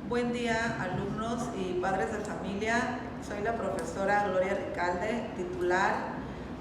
Buen día, alumnos y padres de familia. Soy la profesora Gloria Ricalde, titular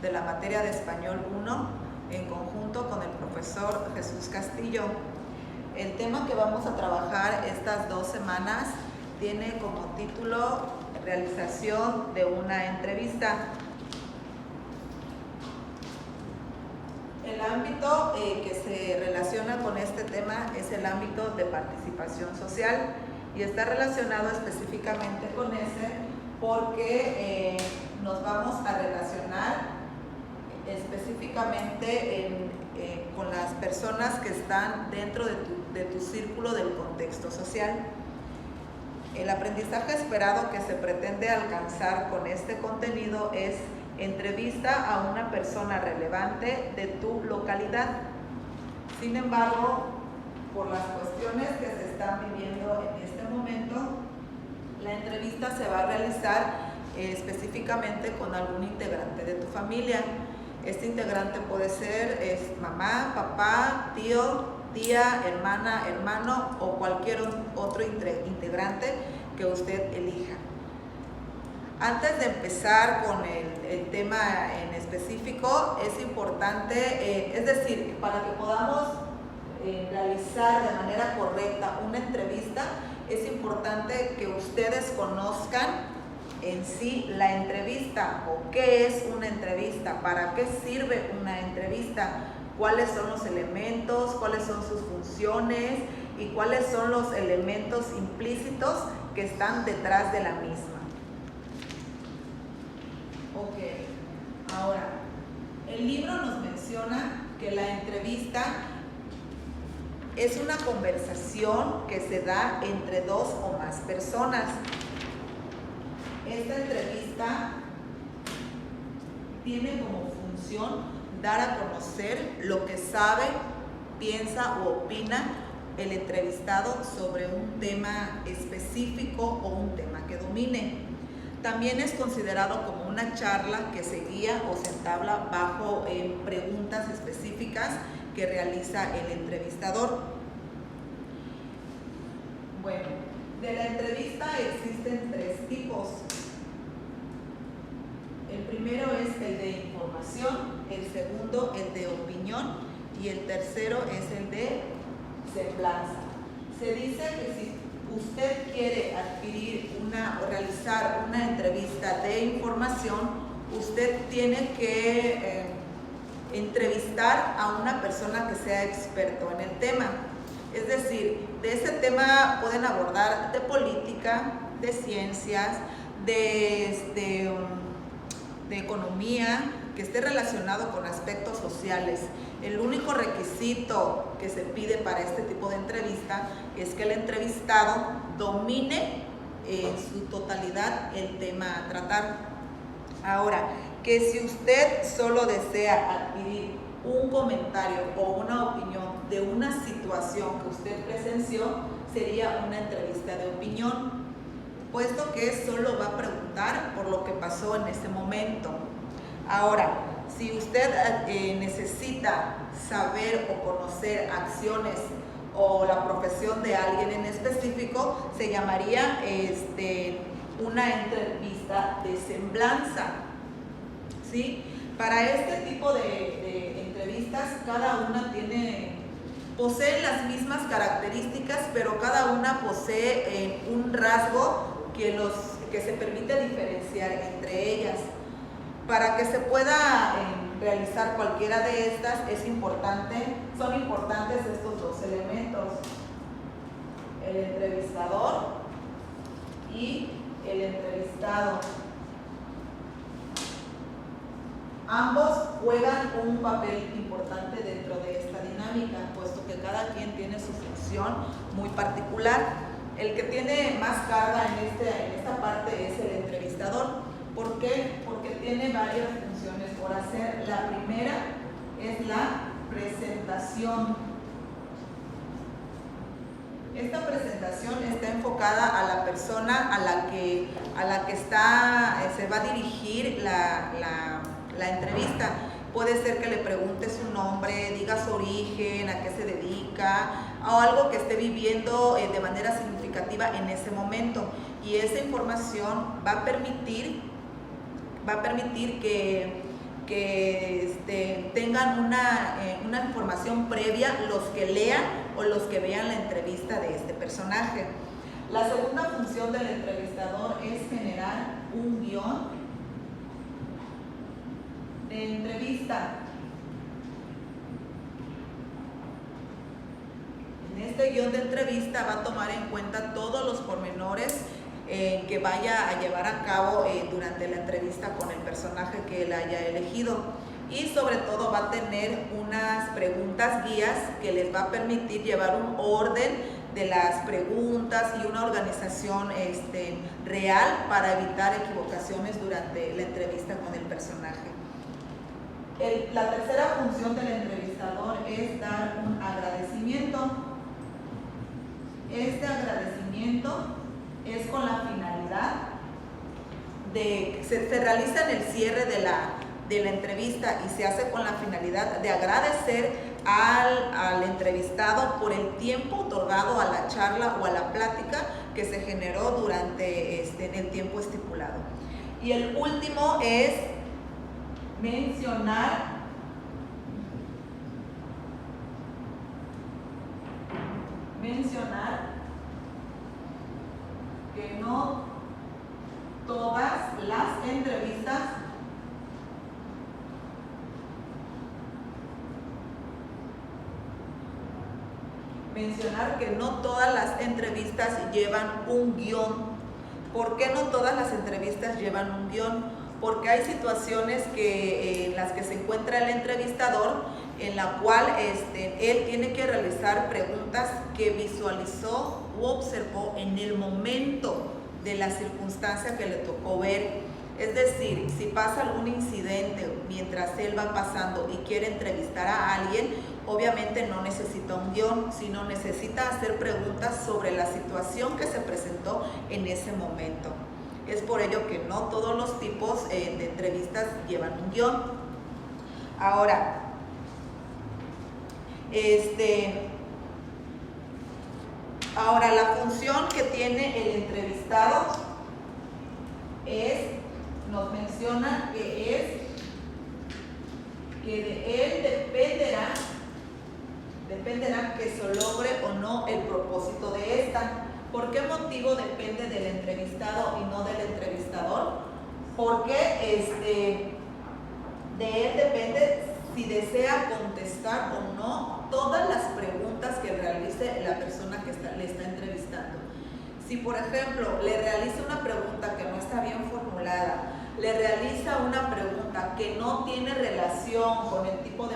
de la materia de Español 1, en conjunto con el profesor Jesús Castillo. El tema que vamos a trabajar estas 2 semanas tiene como título Realización de una entrevista. El ámbito que se relaciona con este tema es el ámbito de participación social y está relacionado específicamente con ese porque nos vamos a relacionar específicamente con las personas que están dentro de tu círculo del contexto social. El aprendizaje esperado que se pretende alcanzar con este contenido es entrevista a una persona relevante de tu localidad. Sin embargo, por las cuestiones que se están viviendo en este momento, la entrevista se va a realizar específicamente con algún integrante de tu familia. Este integrante puede ser mamá, papá, tío, tía, hermana, hermano o cualquier otro integrante que usted elija. Antes de empezar con el tema en específico, es importante, es decir, para que podamos realizar de manera correcta una entrevista, es importante que ustedes conozcan en sí la entrevista o qué es una entrevista, para qué sirve una entrevista, cuáles son los elementos, cuáles son sus funciones y cuáles son los elementos implícitos que están detrás de la misma. Ok, ahora, el libro nos menciona que la entrevista es una conversación que se da entre 2 o más personas. Esta entrevista tiene como función dar a conocer lo que sabe, piensa o opina el entrevistado sobre un tema específico o un tema que domine. También es considerado como una charla que se guía o se entabla bajo preguntas específicas que realiza el entrevistador. Bueno, de la entrevista existen 3 tipos. El primero es el de información, el segundo el de opinión y el tercero es el de semblanza. Se dice que si usted quiere adquirir o realizar una entrevista de información, usted tiene que entrevistar a una persona que sea experto en el tema. Es decir, de ese tema pueden abordar de política, de ciencias, de economía, que esté relacionado con aspectos sociales. El único requisito que se pide para este tipo de entrevista es que el entrevistado domine en su totalidad el tema a tratar. Ahora, que si usted solo desea adquirir un comentario o una opinión de una situación que usted presenció, sería una entrevista de opinión, puesto que solo va a preguntar por lo que pasó en ese momento. Ahora, si usted necesita saber o conocer acciones o la profesión de alguien en específico, se llamaría una entrevista de semblanza, ¿sí? Para este tipo de entrevistas, cada una posee las mismas características, pero cada una posee un rasgo que se permite diferenciar entre ellas. Para que se pueda realizar cualquiera de estas, son importantes estos 2 elementos: el entrevistador y el entrevistado. Ambos juegan un papel importante dentro de esta dinámica, puesto que cada quien tiene su función muy particular. El que tiene más carga en esta parte es el entrevistador. ¿Por qué? Porque tiene varias funciones por hacer. La primera es la presentación. Esta presentación está enfocada a la persona a la que se va a dirigir la entrevista. Puede ser que le pregunte su nombre, diga su origen, a qué se dedica, o algo que esté viviendo de manera significativa en ese momento. Y esa información va a permitir que tengan una información previa los que lean o los que vean la entrevista de este personaje. La segunda función del entrevistador es generar un guión de entrevista. En este guión de entrevista va a tomar en cuenta todos los pormenores que vaya a llevar a cabo durante la entrevista con el personaje que él haya elegido, y sobre todo va a tener unas preguntas guías que les va a permitir llevar un orden de las preguntas y una organización real para evitar equivocaciones durante la entrevista con el personaje. La tercera función del entrevistador es dar un agradecimiento. Este agradecimiento es con la finalidad de, se realiza en el cierre de la entrevista y se hace con la finalidad de agradecer al entrevistado por el tiempo otorgado a la charla o a la plática que se generó durante el tiempo estipulado. Y el último es mencionar que no todas las entrevistas llevan un guión. ¿Por qué no todas las entrevistas llevan un guión? Porque hay situaciones en las que se encuentra el entrevistador, en la cual él tiene que realizar preguntas que visualizó u observó en el momento de la circunstancia que le tocó ver. Es decir, si pasa algún incidente mientras él va pasando y quiere entrevistar a alguien, obviamente no necesita un guión, sino necesita hacer preguntas sobre la situación que se presentó en ese momento. Es por ello que no todos los tipos de entrevistas llevan un guión. Ahora, la función que tiene el entrevistado nos menciona que de él dependerá que se logre o no el propósito de esta. ¿Por qué motivo depende del entrevistado y no del entrevistador? Porque de él depende si desea contestar o no todas las preguntas que realice la persona que le está entrevistando. Si, por ejemplo, le realiza una pregunta que no está bien formulada, le realiza una pregunta que no tiene relación con el tipo de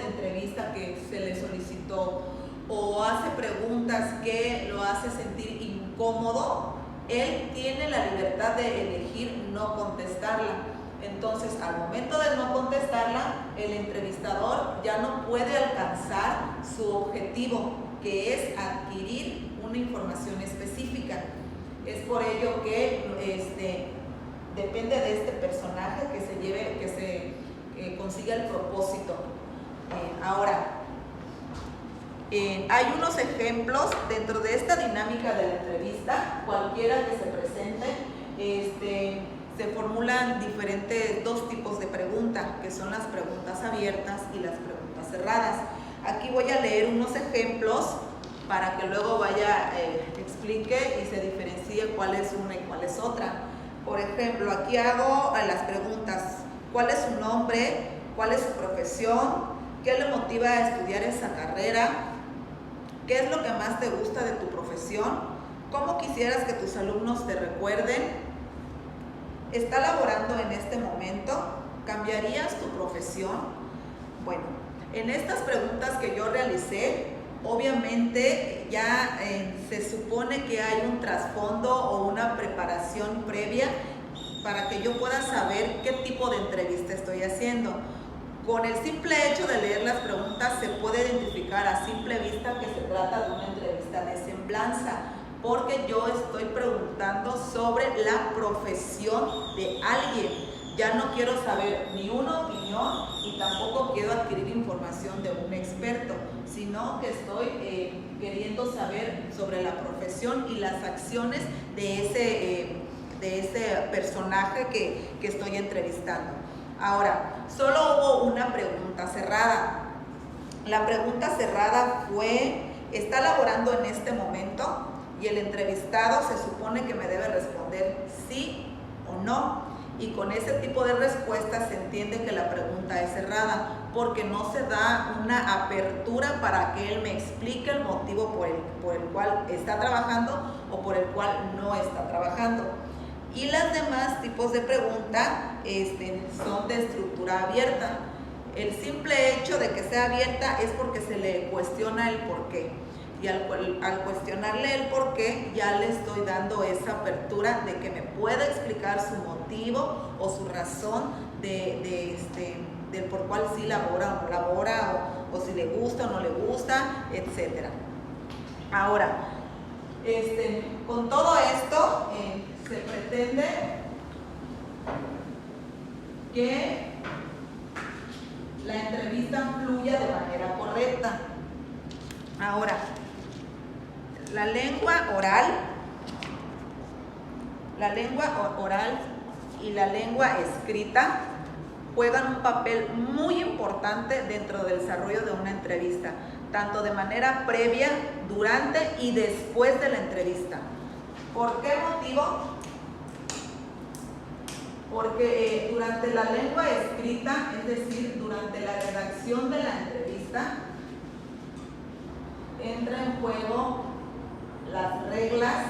entrevista que se le solicitó, o hace preguntas que lo hace sentir incómodo, él tiene la libertad de elegir no contestarla. Entonces, al momento de no contestarla, el entrevistador ya no puede alcanzar su objetivo, que es adquirir una información específica. Es por ello que depende de este personaje que se consiga el propósito. Ahora, hay unos ejemplos dentro de esta dinámica de la entrevista. Cualquiera que se presente, se formulan dos tipos de preguntas, que son las preguntas abiertas y las preguntas cerradas. Aquí voy a leer unos ejemplos para que luego explique y se diferencie cuál es una y cuál es otra. Por ejemplo, aquí hago las preguntas: ¿cuál es su nombre? ¿Cuál es su profesión? ¿Qué le motiva a estudiar esa carrera? ¿Qué es lo que más te gusta de tu profesión? ¿Cómo quisieras que tus alumnos te recuerden? ¿Está laborando en este momento? ¿Cambiarías tu profesión? Bueno, en estas preguntas que yo realicé, obviamente ya se supone que hay un trasfondo o una preparación previa para que yo pueda saber qué tipo de entrevista estoy haciendo. Con el simple hecho de leer las preguntas se puede identificar a simple vista que se trata de una entrevista de semblanza, porque yo estoy preguntando sobre la profesión de alguien. Ya no quiero saber ni una opinión y tampoco quiero adquirir información de un experto, sino que estoy queriendo saber sobre la profesión y las acciones de ese personaje que estoy entrevistando. Ahora, solo hubo una pregunta cerrada. La pregunta cerrada fue, ¿está laborando en este momento? Y el entrevistado se supone que me debe responder sí o no. Y con ese tipo de respuestas se entiende que la pregunta es cerrada, porque no se da una apertura para que él me explique el motivo por el cual está trabajando o por el cual no está trabajando. Y las demás tipos de pregunta son de estructura abierta. El simple hecho de que sea abierta es porque se le cuestiona el porqué. Y al cuestionarle el porqué, ya le estoy dando esa apertura de que me pueda explicar su motivo o su razón del por cuál sí labora o no labora, o si le gusta o no le gusta, etc. Ahora, con todo esto se pretende que la entrevista fluya de manera correcta. Ahora, la lengua oral y la lengua escrita juegan un papel muy importante dentro del desarrollo de una entrevista, tanto de manera previa, durante y después de la entrevista. ¿Por qué motivo? Porque durante la lengua escrita, es decir, durante la redacción de la entrevista, entra en juego las reglas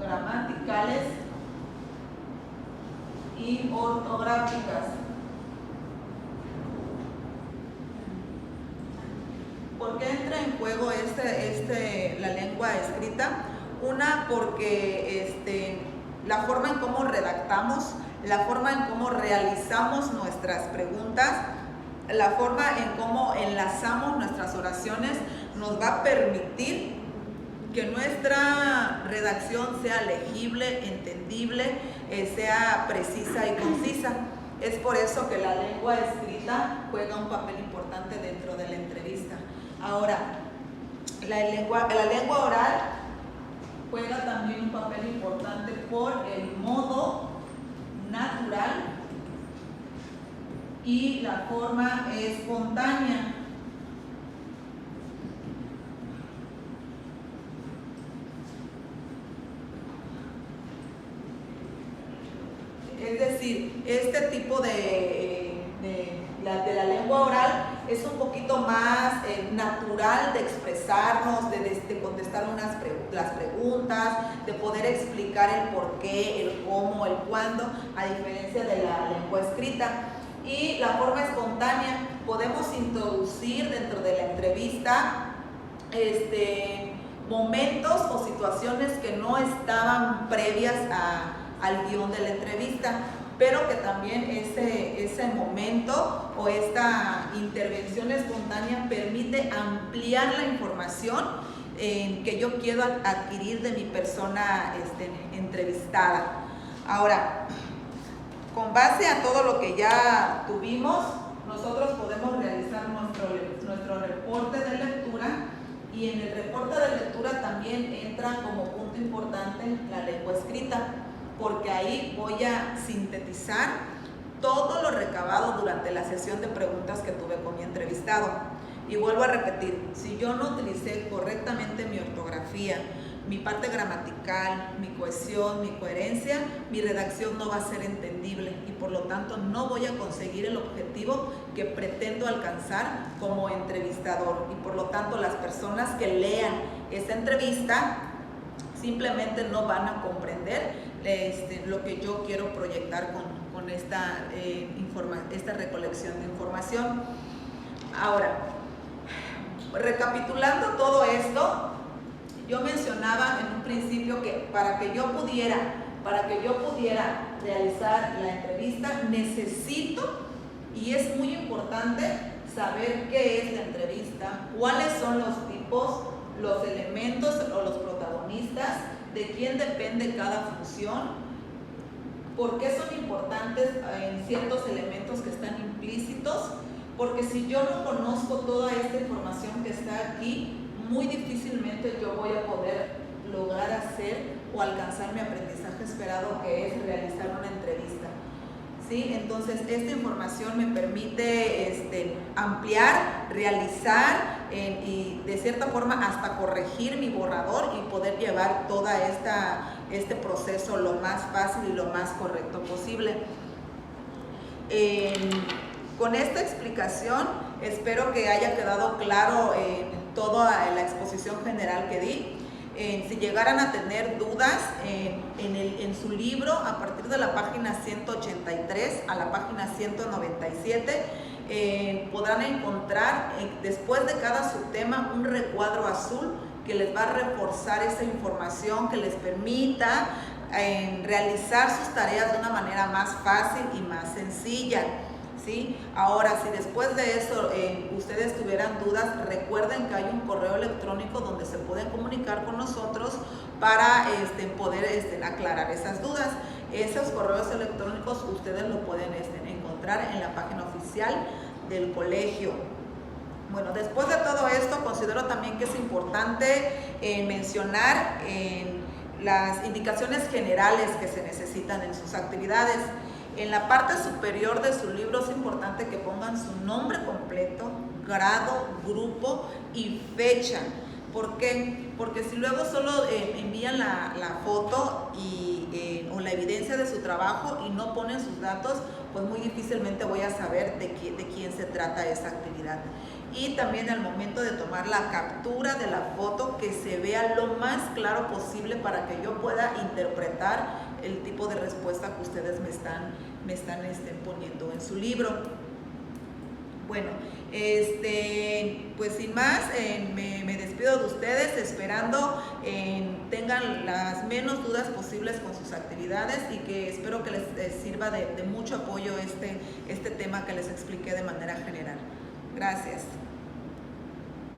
gramaticales y ortográficas. ¿Por qué entra en juego la lengua escrita? Una, porque la forma en cómo redactamos, la forma en cómo realizamos nuestras preguntas, la forma en cómo enlazamos nuestras oraciones nos va a permitir que nuestra redacción sea legible, entendible, sea precisa y concisa. Es por eso que la lengua escrita juega un papel importante dentro de la entrevista. Ahora, la lengua oral juega también un papel importante por el modo natural y la forma espontánea. Es decir, este tipo de la lengua oral es un poquito más natural de expresarnos, de contestar las preguntas, de poder explicar el por qué, el cómo, el cuándo, a diferencia de la lengua escrita. Y la forma espontánea, podemos introducir dentro de la entrevista momentos o situaciones que no estaban previas al guión de la entrevista, pero que también ese momento o esta intervención espontánea permite ampliar la información que yo quiero adquirir de mi persona entrevistada. Ahora, con base a todo lo que ya tuvimos, nosotros podemos realizar nuestro reporte de lectura, y en el reporte de lectura también entra como punto importante la lengua escrita, porque ahí voy a sintetizar todo lo recabado durante la sesión de preguntas que tuve con mi entrevistado. Y vuelvo a repetir, si yo no utilicé correctamente mi ortografía, mi parte gramatical, mi cohesión, mi coherencia, mi redacción no va a ser entendible y por lo tanto no voy a conseguir el objetivo que pretendo alcanzar como entrevistador. Y por lo tanto las personas que lean esta entrevista simplemente no van a comprender lo que yo quiero proyectar con esta recolección de información. Ahora, recapitulando todo esto, yo mencionaba en un principio que para que yo pudiera realizar la entrevista necesito, y es muy importante, saber qué es la entrevista, cuáles son los tipos, los elementos o los protagonistas, de quién depende cada función, ¿Por qué son importantes ciertos elementos que están implícitos? Porque si yo no conozco toda esta información que está aquí, muy difícilmente yo voy a poder lograr hacer o alcanzar mi aprendizaje esperado, que es realizar una entrevista. ¿Sí? Entonces, esta información me permite ampliar, realizar y de cierta forma hasta corregir mi borrador y poder llevar toda este proceso lo más fácil y lo más correcto posible. Con esta explicación espero que haya quedado claro toda la exposición general que di. Si llegaran a tener dudas en su libro, a partir de la página 183 a la página 197, podrán encontrar después de cada subtema un recuadro azul que les va a reforzar esa información, que les permita realizar sus tareas de una manera más fácil y más sencilla. ¿Sí? Ahora, si después de eso ustedes tuvieran dudas, recuerden que hay un correo electrónico donde se pueden comunicar con nosotros para poder aclarar esas dudas. Esos correos electrónicos ustedes lo pueden encontrar en la página oficial del colegio. Bueno, después de todo esto, considero también que es importante mencionar las indicaciones generales que se necesitan en sus actividades. En la parte superior de su libro es importante que pongan su nombre completo, grado, grupo y fecha. ¿Por qué? Porque si luego solo envían la foto o la evidencia de su trabajo y no ponen sus datos, pues muy difícilmente voy a saber de quién se trata esa actividad. Y también al momento de tomar la captura de la foto, que se vea lo más claro posible para que yo pueda interpretar el tipo de respuesta que ustedes me están poniendo en su libro. Bueno, pues sin más, me despido de ustedes esperando tengan las menos dudas posibles con sus actividades y que espero que les sirva de mucho apoyo este tema que les expliqué de manera general. Gracias.